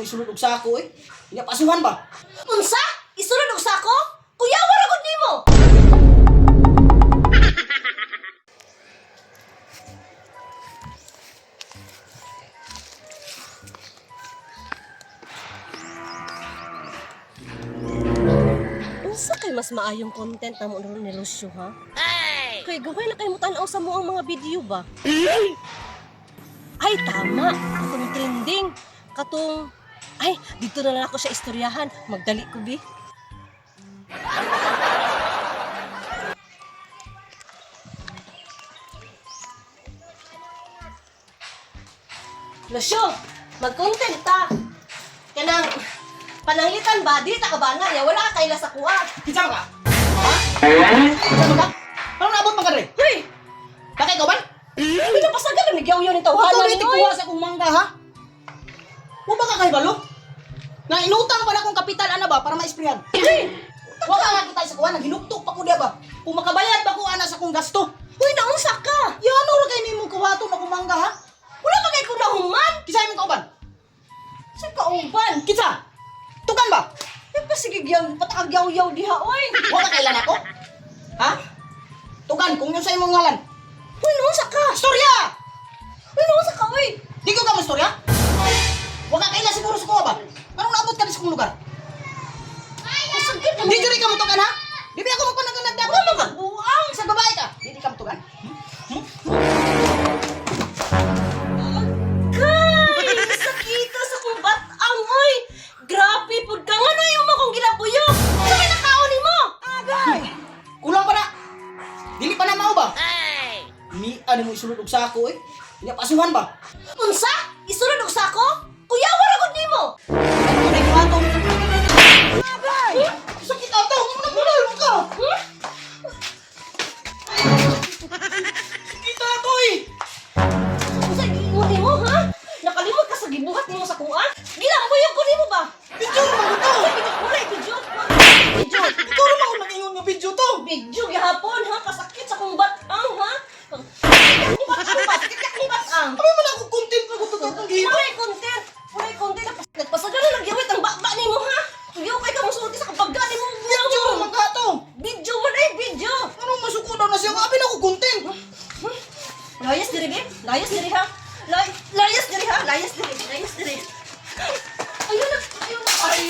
isulod og sako eh. Nya pasuhan ba? Unsa? Isulod og sako? Kuya, wala gud nimo. Unsa kay mas maayong content na mo ni Lucio, ha? Kay gawin na kay mo tan-aw sa mo ang mga video ba? Ay, tama. Katong trending. Katong, ay, dito na lang ako sa istoryahan. Magdali ko, bi. Lucio, mag-content ta. Kanang, pananglitan ba? Di ta kabana ya. Wala ka kaila sa kuha. Kinsa ka? Ha? Kinsa ka? Parang naabot man ka dre. Hey! Bakit ikaw ba? Hindi na pasagan na nagyaw-yaw ni tawhanan Ikaw ni rin tikuha sa akong mangga ha? Wa ba ka kay balo? Na inutang pa na akong kapital ana ba para ma-sprayan? Wa ka nga kita sa kuha nang ginuktok pa ko diya ba? Kung makabayad ba ko ana sa akong gasto? Uy, naunsa ka! Yan ora kay nimo kuhaton akong mangga ha? Wala ka kay kunahuman! Kinsa imong kauban? Sa kauban! Kinsa? Tukan ba? Eh, pasigigyaw, patakagyaw-yaw diha, oy! Wa ka kailan ako? Ha? Tugan kung yun sa imong ngalan. Uy, naunsa ka! Istorya! Uy, naunsa ka, oy! Di ko ka mo istorya? Wa ka kailan siguro sa kuha ba? Anong naabot ka sa kong lugar? Pasagit na Di juri ka mo tukan ha? Di ba ako magpanagkanag dapat? Wala magbuang! Sa babae ka? Di ka mo tukan? Kay! Sakita sa kong batang, oy! Grabe, pud ka nga na yung makong ginabuyok! Sa may nakaon ni mo! Agay! Kulang pa na! Dili pa na mao ba? Mi, ano mo isulod og sako eh? Nya pasuhan ba? Unsa? Isulod og sako? Kuya, wala gud nimo! Ano na kuhatong? Agay! Sakit ato! Muna ka! Sakit ato eh! Unsa giingon nimo, ha? Nakalimot ka sa gibuhat nimo sa kuha? Ginabuyok ko nimo ba? Video naman ito! Wala, video! Video! Ikaw naman kung nag-ingon nga video to! Video gihapon, ha? Kasakit sa kong batang, ha? Sakit ka kong batang! Ano man ako content na kung tututong gihito? Walay content! Walay content! Nagpasaga na nagyawit ang bakba ni mo, ha? Tuyaw kay ka musulti sa kapagga ni mo. Video naman ka to! Video! Walay video! Anong masuko daw na siya? Abi na ako content! Layas diri, be? Layas diri, ha? Layas diri, ha? Layas diri! Layas diri! Ayun na! Ayun na! Ay!